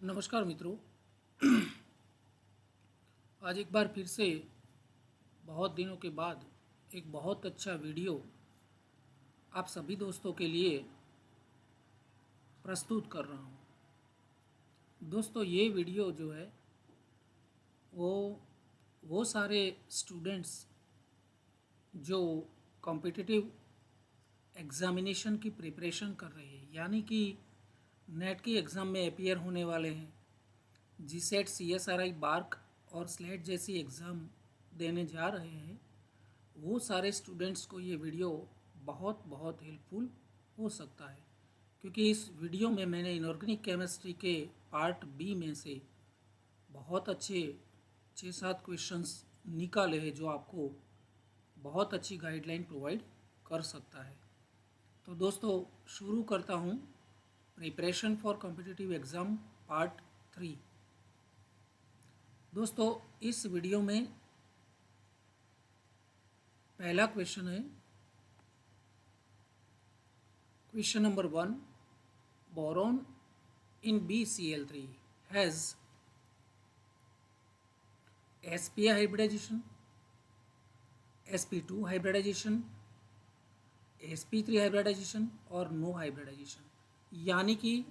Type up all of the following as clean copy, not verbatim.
नमस्कार मित्रों। आज एक बार फिर से बहुत दिनों के बाद एक बहुत अच्छा वीडियो आप सभी दोस्तों के लिए प्रस्तुत कर रहा हूँ। दोस्तों, ये वीडियो जो है वो सारे स्टूडेंट्स जो कॉम्पिटिटिव एग्ज़ामिनेशन की प्रिपरेशन कर रहे हैं, यानी कि नेट की एग्ज़ाम में अपीयर होने वाले हैं, जीसेट, सीएसआरआई, बार्क और स्लेट जैसी एग्ज़ाम देने जा रहे हैं, वो सारे स्टूडेंट्स को ये वीडियो बहुत बहुत हेल्पफुल हो सकता है। क्योंकि इस वीडियो में मैंने इनऑर्गेनिक केमिस्ट्री के पार्ट बी में से बहुत अच्छे 6-7 क्वेश्चंस निकाले हैं जो आपको बहुत अच्छी गाइडलाइन प्रोवाइड कर सकता है। तो दोस्तों, शुरू करता हूँ preparation for competitive exam part 3। दोस्तों, इस वीडियो में पहला क्वेश्चन है, question number 1। Boron in BCl3 has sp hybridization, sp2 hybridization, sp3 hybridization और नो हाइब्रिडाइजेशन। यानी कि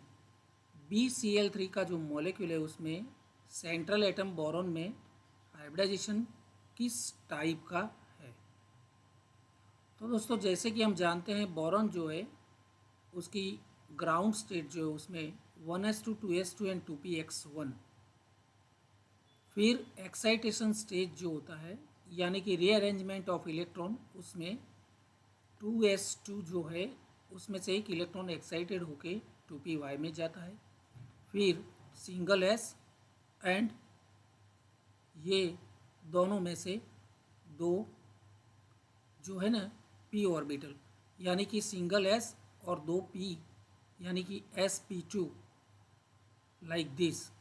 BCl3 का जो मॉलिक्यूल है उसमें सेंट्रल एटम बोरॉन में हाइब्रिडाइजेशन किस टाइप का है। तो दोस्तों, जैसे कि हम जानते हैं बोरॉन जो है उसकी ग्राउंड स्टेट जो है उसमें 1s2 2s2 एंड 2px1। फिर एक्साइटेशन स्टेज जो होता है यानी कि रीअरेंजमेंट ऑफ इलेक्ट्रॉन, उसमें 2s2 जो है उसमें से एक इलेक्ट्रॉन एक्साइटेड होके 2py में जाता है। फिर सिंगल s एंड ये दोनों में से दो जो है ना p ऑर्बिटल, यानी कि सिंगल s और दो p, यानी कि sp2 लाइक दिस।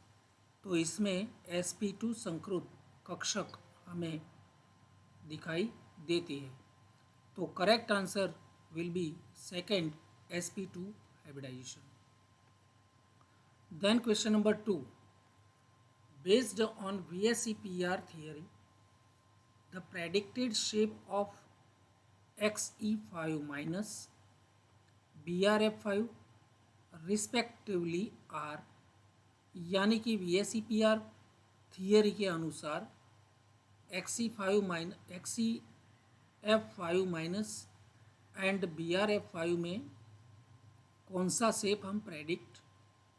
तो इसमें sp2 संकृत कक्षक हमें दिखाई देती है। तो correct answer will be second, sp2 hybridization. Then question number 2। Based on VSEPR theory, the predicted shape of Xe5 minus BrF5 respectively are. यानी कि VSEPR थियरी के अनुसार Xe5 माइनस एंड BrF5 में कौन सा शेप हम प्रेडिक्ट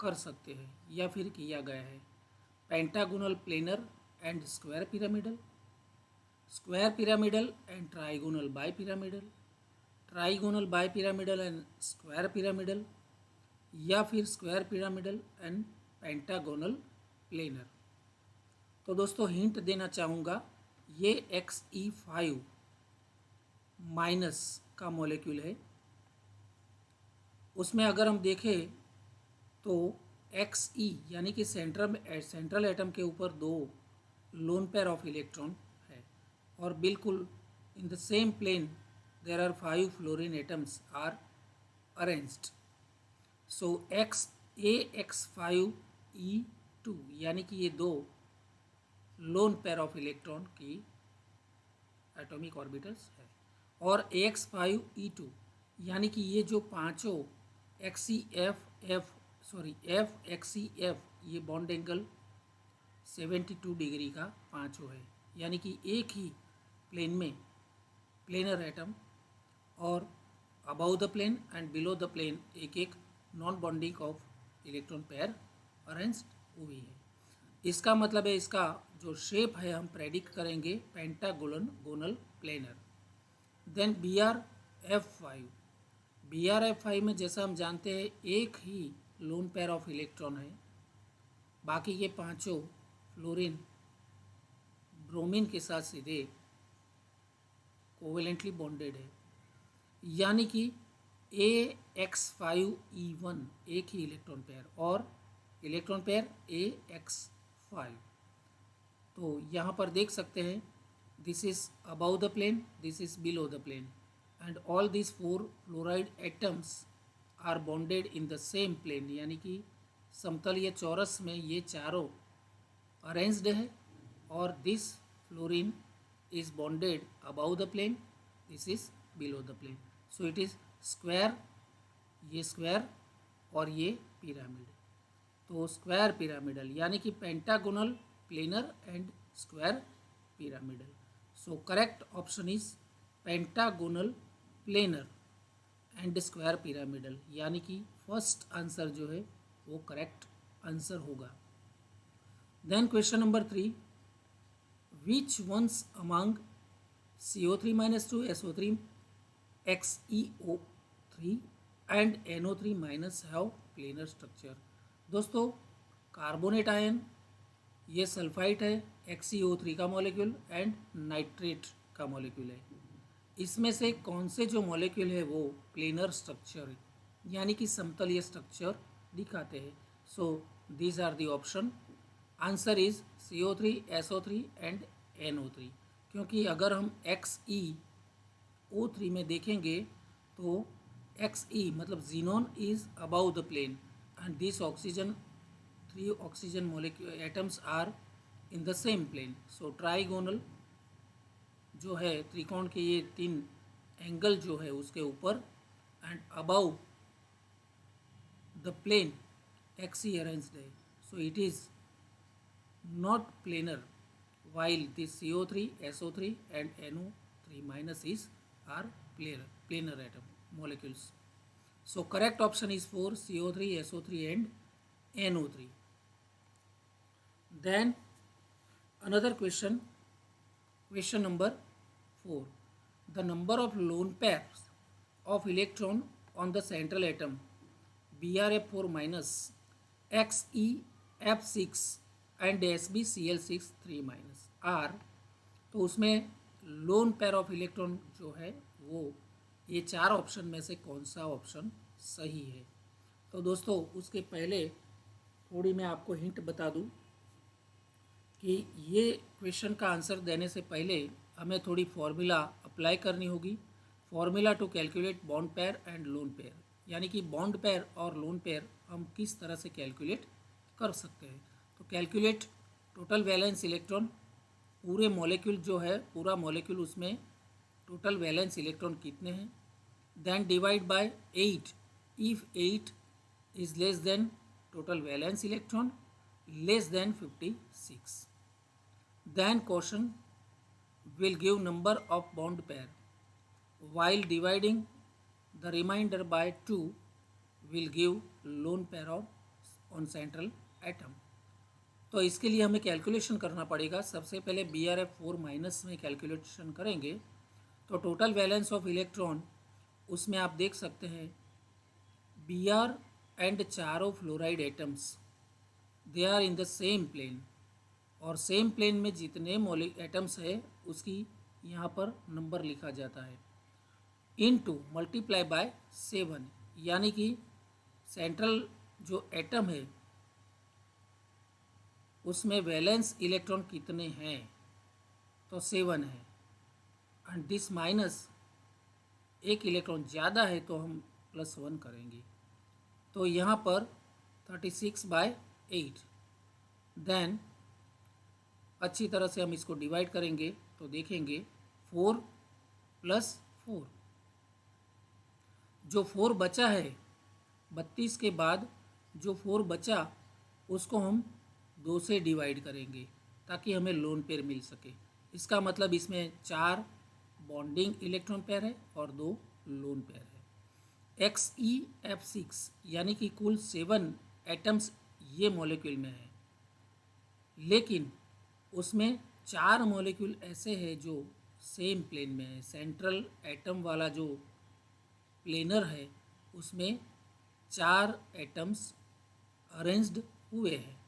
कर सकते हैं या फिर किया गया है। Pentagonal, planar and square pyramidal, square pyramidal and trigonal bi pyramidal, trigonal bi pyramidal and square pyramidal, या फिर square pyramidal and pentagonal planar. तो दोस्तों, हिंट देना चाहूँगा, ये Xe5 माइनस का मॉलिक्यूल है। उसमें अगर हम देखें तो Xe यानी कि सेंट्रल एटम के ऊपर दो लोन पेयर ऑफ इलेक्ट्रॉन है, और बिल्कुल in the same plane there are 5 fluorine atoms are arranged. So AX5E2 यानी कि ये दो लोन पेयर ऑफ इलेक्ट्रॉन की एटॉमिक ऑर्बिटल्स है, और AX5E2 यानी कि ये जो पांचों FXEF ये बॉन्ड एंगल 72 डिग्री का पांचों है, यानी कि एक ही प्लेन में प्लेनर एटम, और above the plane and below the plane एक एक non bonding of electron pair arrange हुई है। इसका मतलब है इसका जो शेप है हम प्रेडिक्ट करेंगे पेंटागोनल प्लेनर। देन BrF5 में जैसा हम जानते हैं एक ही लोन पेयर ऑफ इलेक्ट्रॉन है, बाकी ये पांचों फ्लोरीन ब्रोमीन के साथ सीधे कोवेलेंटली बॉन्डेड है, यानी कि AX5E1 एक ही इलेक्ट्रॉन पेयर और इलेक्ट्रॉन पेयर AX5। तो यहाँ पर देख सकते हैं, this is above the plane, this is below the plane, and all this 4 fluoride atoms are bonded in the same plane, यानी कि समतल या चौरस में ये चारों अरेंज्ड है और this fluorine is bonded above the plane, this is below the plane, so it is square, ये स्क्वायर और ये पिरामिड। तो स्क्वायर पिरामिडल यानी कि pentagonal, planar and square pyramidal. So correct option is pentagonal, planar and square pyramidal, यानी कि first answer जो है वो करेक्ट आंसर होगा। Then question number 3, which ones among CO3-2, SO3, XeO3 and NO3- have planar structure. दोस्तों carbonate ion, ये sulphite है, XeO3 का मॉलिक्यूल एंड नाइट्रेट का मॉलिक्यूल है। इसमें से कौन से जो मॉलिक्यूल है वो प्लेनर स्ट्रक्चर यानी कि समतलीय स्ट्रक्चर दिखाते हैं। So these are the option, answer is CO3, SO3 and NO3। क्योंकि अगर हम XeO3 में देखेंगे तो Xe मतलब xenon is above the plane and this oxygen, 3 oxygen molecule atoms are in the same plane. So trigonal जो है त्रिकोण के ये 3 एंगल जो है उसके ऊपर and about the plane Xe arranged है, so it is not planar while this CO3, SO3 and NO3- is are planar atom molecules. So correct option is 4, CO3, SO3 and NO3. Then another question, question number 4, the number of lone pairs of electron on the central atom Brf4-, XeF6 and SbCl6 3- are, तो उसमें loan pair of electron जो है वो ये 4 option में से कौन सा ऑप्शन सही है। तो दोस्तों उसके पहले थोड़ी मैं आपको हिंट बता दूं कि ये क्वेश्चन का आंसर देने से पहले हमें थोड़ी फॉर्मूला अप्लाई करनी होगी। Formula to calculate bond pair and lone pair, यानी कि बॉन्ड पेयर और लोन पेयर हम किस तरह से कैलकुलेट कर सकते हैं। तो कैलकुलेट टोटल वैलेंस इलेक्ट्रॉन, पूरे मॉलिक्यूल जो है पूरा मॉलिक्यूल उसमें टोटल वैलेंस इलेक्ट्रॉन कितने हैं, then divide by 8 if 8 is less than total valence electron less than 56, then quotient will give number of bond pair while dividing the remainder by 2 will give lone pair on central atom। तो इसके लिए हमें calculation करना पड़ेगा। सबसे पहले Brf4- में calculation करेंगे तो टोटल वैलेंस ऑफ इलेक्ट्रॉन उसमें आप देख सकते हैं Br एंड चारों fluoride atoms they are in the same plane, और सेम प्लेन में जितने एटम्स है उसकी यहाँ पर नंबर लिखा जाता है इनटू मल्टीप्लाई बाय 7, यानी कि सेंट्रल जो एटम है उसमें वैलेंस इलेक्ट्रॉन कितने हैं, तो 7 है एंड दिस माइनस एक इलेक्ट्रॉन ज़्यादा है तो हम +1 करेंगे, तो यहाँ पर 36/8। देन अच्छी तरह से हम इसको डिवाइड करेंगे तो देखेंगे 4 + 4, जो 4 बचा है 32 के बाद जो 4 बचा उसको हम 2 से डिवाइड करेंगे ताकि हमें लोन पेयर मिल सके। इसका मतलब इसमें 4 बॉन्डिंग इलेक्ट्रॉन पेयर है और 2 लोन पेयर है। XeF6 यानी कि कुल 7 एटम्स ये मॉलिक्यूल में है, लेकिन उसमें 4 मॉलिक्यूल ऐसे हैं जो सेम प्लेन में है। सेंट्रल एटम वाला जो प्लेनर है उसमें 4 एटम्स अरेंज्ड हुए हैं,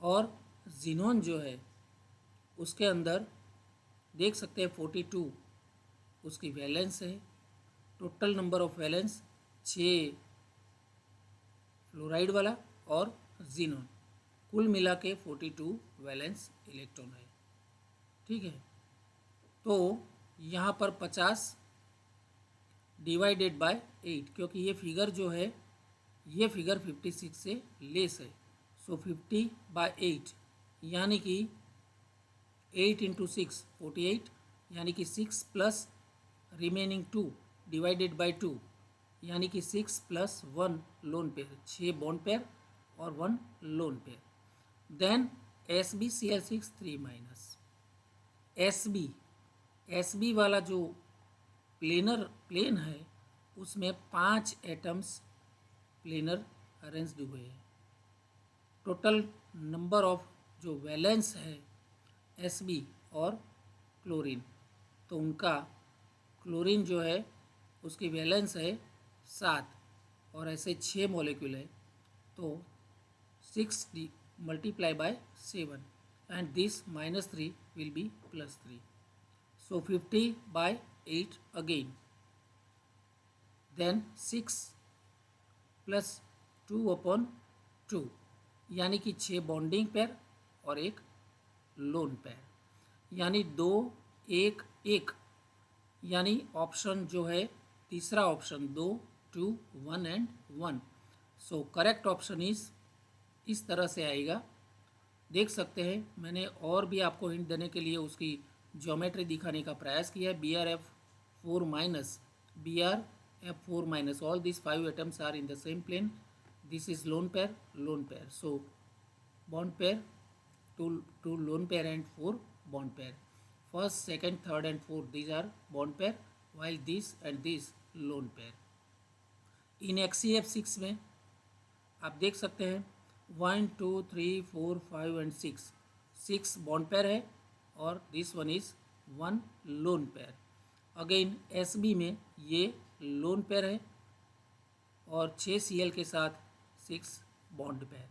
और जीनोन जो है उसके अंदर देख सकते हैं 42 उसकी वैलेंस है। Total number of valence 6 fluoride वाला और जीनोन, कुल मिला के 42 वैलेंस इलेक्ट्रॉन है। ठीक है, तो यहाँ पर 50 डिवाइडेड बाय 8, क्योंकि ये फिगर जो है ये फिगर 56 से लेस है, सो 50/8 यानी कि 8 इंटू 6 48 यानी कि 6 प्लस रिमेनिंग 2 डिवाइडेड बाई 2 यानी कि 6 plus 1 lone pair, 6 bond pair और 1 lone pair. Then SbCl6 3 minus S B वाला जो प्लेन है उसमें 5 एटम्स प्लेनर अरेंज्ड हुए हैं। टोटल नंबर ऑफ जो वैलेंस है Sb और क्लोरीन, तो उनका क्लोरीन जो है उसकी वैलेंस है 7 और ऐसे 6 मॉलिक्यूल है, तो 6 multiply by 7 and this -3 will be +3, so 50/8 again, then 6 plus 2/2 यानी कि 6 बॉन्डिंग पेयर और एक लोन पेयर, यानी 2 1 1, यानी ऑप्शन जो है तीसरा option 2 2 1 and 1। So correct option इस तरह से आएगा। देख सकते हैं मैंने और भी आपको हिंट देने के लिए उसकी ज्योमेट्री दिखाने का प्रयास किया है। BrF4 minus BrF4 minus, all this 5 atoms are in the same plane. This is lone pair, so bond pair, two lone pair and 4 bond pair. First second third and fourth these are bond pair, while this and this lone pair. इन XCF6 में आप देख सकते हैं 1 2 3 4 5 and 6 bond pair है और this one is 1 lone pair. Again SB में ये लोन पेयर है और 6 Cl के साथ 6 बॉन्ड पेयर।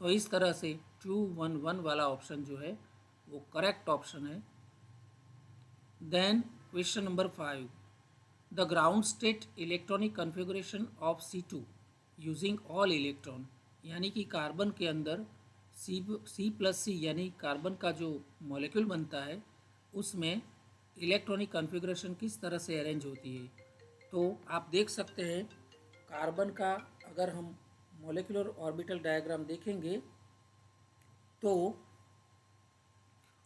तो इस तरह से 2 1 1 वाला ऑप्शन जो है वो करेक्ट ऑप्शन है। Then question number 5, the ground state electronic configuration of C2 using all electron, यानी कि कार्बन के अंदर C+C यानी कार्बन का जो मॉलिक्यूल बनता है उसमें इलेक्ट्रॉनिक कन्फिगरेशन किस तरह से अरेंज होती है। तो आप देख सकते हैं कार्बन का अगर हम मॉलिक्यूलर ऑर्बिटल डायग्राम देखेंगे तो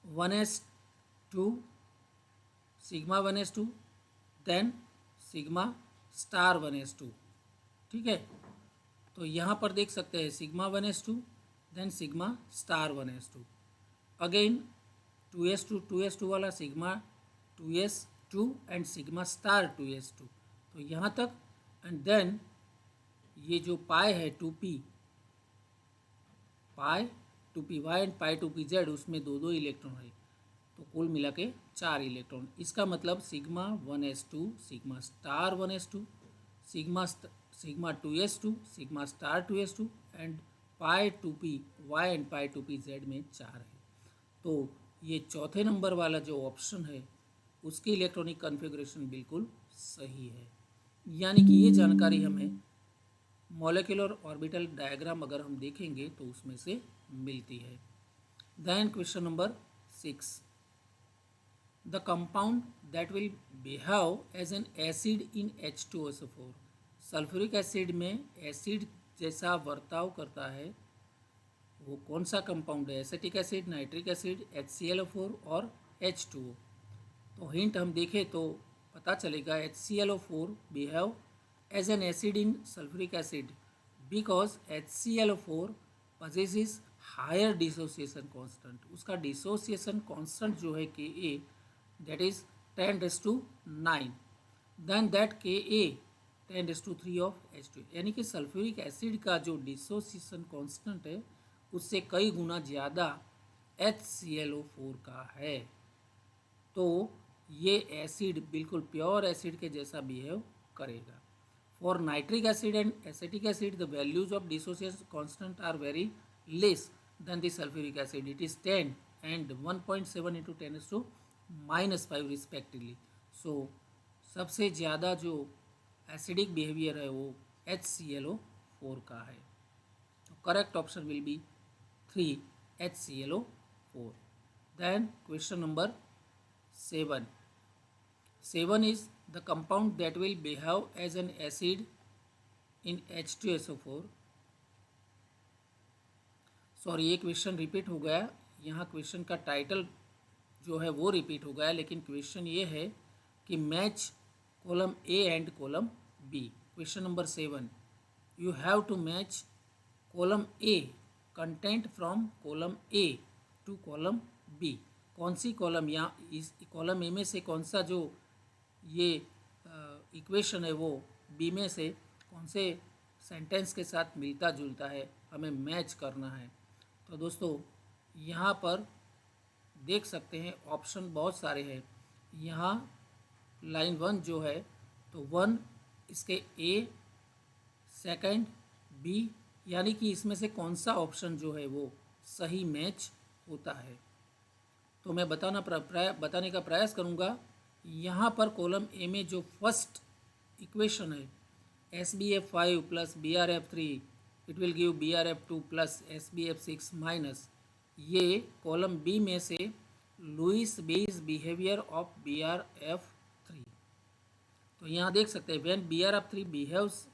1s2 sigma 1s2 then sigma star 1s2, ठीक है। तो यहाँ पर देख सकते हैं sigma 1s2 then sigma star 1s2, again 2s2 वाला sigma 2s2 and sigma star 2s2, तो यहाँ तक। एंड देन ये जो पाई है 2p Y and pi 2p Z, उसमें दो इलेक्ट्रॉन है, तो कुल मिला के 4 इलेक्ट्रॉन। इसका मतलब sigma 1s2 sigma star 1s2 sigma 2s2 sigma star 2s2 and pi 2p Y and pi 2p Z में 4 है। तो ये चौथे नंबर वाला जो ऑप्शन है उसकी इलेक्ट्रॉनिक कन्फिगरेशन बिल्कुल सही है, यानी कि ये जानकारी हमें मॉलिक्यूलर ऑर्बिटल डायग्राम अगर हम देखेंगे तो उसमें से मिलती है। Then question number 6, the compound that will behave as an acid in H2SO4, sulphuric acid में एसिड जैसा बर्ताव करता है वो कौन सा कंपाउंड है? Acetic acid, nitric acid, HClO4 और H2O। तो हिंट हम देखें तो पता चलेगा HClO4 behave as an acid in sulphuric acid because HClO4 possesses higher dissociation constant. उसका डिसोसिएशन कांस्टेंट जो है Ka that is 10⁻⁹, then that Ka 10⁻³ of H2, यानी कि सल्फ्यूरिक एसिड का जो डिसोसिएशन कांस्टेंट है उससे कई गुना ज़्यादा HClO4 का है। तो ये एसिड बिल्कुल प्योर एसिड के जैसा बिहेव करेगा। For nitric acid and acetic acid the values of dissociation constant are very less than the sulphuric acid, it is 10 and 1.7 into 10⁻⁵ respectively. So सबसे ज़्यादा जो एसिडिक बिहेवियर है वो HClO4 का है। तो correct option will be 3 HClO4। Then question number 7 is the compound that will behave as an acid in H2SO4 sorry, ये question repeat हो गया। यहाँ क्वेश्चन का टाइटल जो है वो रिपीट हो गया, लेकिन क्वेश्चन ये है कि match column A and column B. Question number 7, you have to match column A content from column A to column B. कौन सी कॉलम, या इस कॉलम ए में से कौन सा जो ये इक्वेशन है वो बी में से कौन से सेंटेंस के साथ मिलता जुलता है, हमें मैच करना है। तो दोस्तों यहाँ पर देख सकते हैं ऑप्शन बहुत सारे हैं। यहाँ लाइन 1 जो है तो 1 इसके ए, सेकंड बी, यानी कि इसमें से कौन सा ऑप्शन जो है वो सही मैच होता है। तो मैं बताने का प्रयास करूँगा। यहाँ पर कॉलम ए में जो फर्स्ट इक्वेशन है SBF5 plus BRF3 it will give BRF2 plus SBF6 minus, ये कॉलम बी में से Lewis base behaviour of BRF3। तो यहाँ देख सकते हैं when BRF3 behaves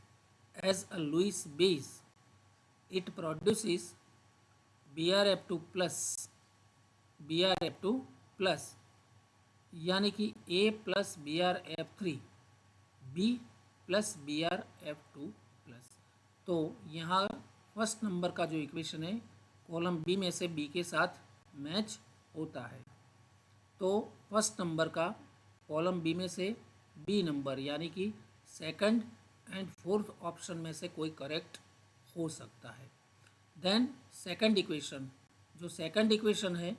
as a Lewis base it produces BRF2 plus, यानी कि A plus BRF3 B plus BRF2 plus. तो यहाँ फर्स्ट नंबर का जो इक्वेशन है कॉलम बी में से बी के साथ मैच होता है। तो फर्स्ट नंबर का कॉलम बी में से बी नंबर, यानी कि सेकंड एंड फोर्थ ऑप्शन में से कोई करेक्ट हो सकता है। देन सेकंड इक्वेशन, जो सेकंड इक्वेशन है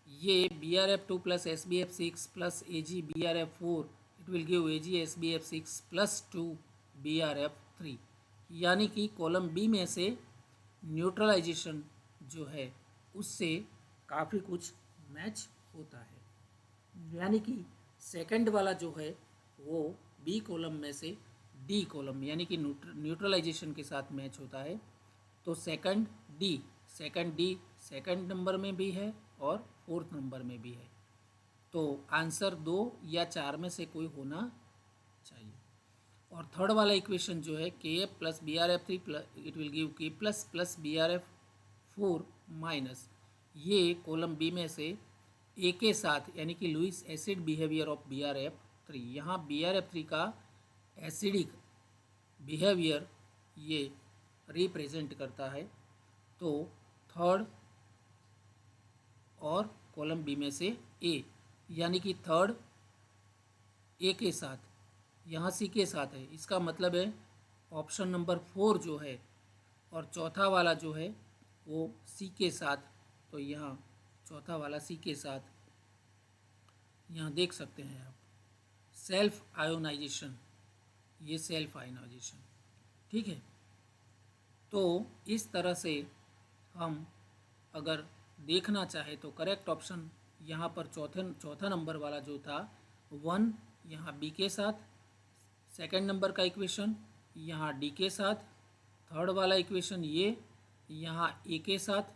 ये BRF2 plus SBF6 plus AG BRF4 it will give AG SBF6 plus 2 BRF3, यानी कि कॉलम बी में से न्यूट्रलाइजेशन जो है उससे काफ़ी कुछ मैच होता है, यानी कि सेकंड वाला जो है वो बी कॉलम में से डी कॉलम यानी कि न्यूट्रलाइजेशन के साथ मैच होता है। तो सेकंड डी सेकंड नंबर में भी है और फोर्थ नंबर में भी है। तो आंसर 2 या 4 में से कोई होना चाहिए। और थर्ड वाला इक्वेशन जो है KF plus BRF3 plus it will give K plus BRF4 minus, ये कॉलम बी में से ए के साथ यानी कि Lewis acid behaviour of BRF3, यहाँ BRF3 का एसिडिक बिहेवियर ये रिप्रेजेंट करता है। तो थर्ड और कॉलम बी में से ए, यानी कि थर्ड ए के साथ, यहाँ सी के साथ है, इसका मतलब है ऑप्शन नंबर 4 जो है और चौथा वाला जो है वो सी के साथ। तो यहाँ चौथा वाला सी के साथ, यहाँ देख सकते हैं आप सेल्फ आयोनाइजेशन, ये सेल्फ आयोनाइजेशन, ठीक है। तो इस तरह से हम अगर देखना चाहे तो करेक्ट ऑप्शन यहाँ पर चौथा नंबर वाला जो था 1 यहाँ बी के साथ, सेकंड नंबर का इक्वेशन यहाँ डी के साथ, थर्ड वाला इक्वेशन ये यहाँ ए के साथ,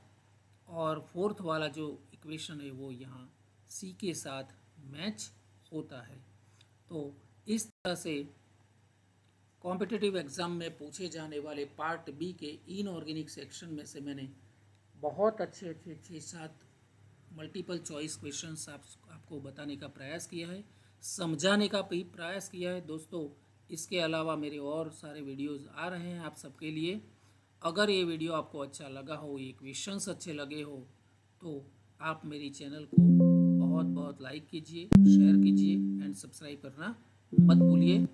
और फोर्थ वाला जो इक्वेशन है वो यहाँ सी के साथ मैच होता है। तो इस तरह से कॉम्पिटिटिव एग्ज़ाम में पूछे जाने वाले पार्ट बी के इनऑर्गेनिक सेक्शन में से मैंने बहुत अच्छे 6-7 मल्टीपल चॉइस क्वेश्चंस आपको बताने का प्रयास किया है, समझाने का भी प्रयास किया है दोस्तों। इसके अलावा मेरे और सारे वीडियोस आ रहे हैं आप सबके लिए। अगर ये वीडियो आपको अच्छा लगा हो, ये क्वेश्चंस अच्छे लगे हो, तो आप मेरी चैनल को बहुत बहुत लाइक कीजिए, शेयर कीजिए एंड सब्सक्राइब करना मत भूलिए।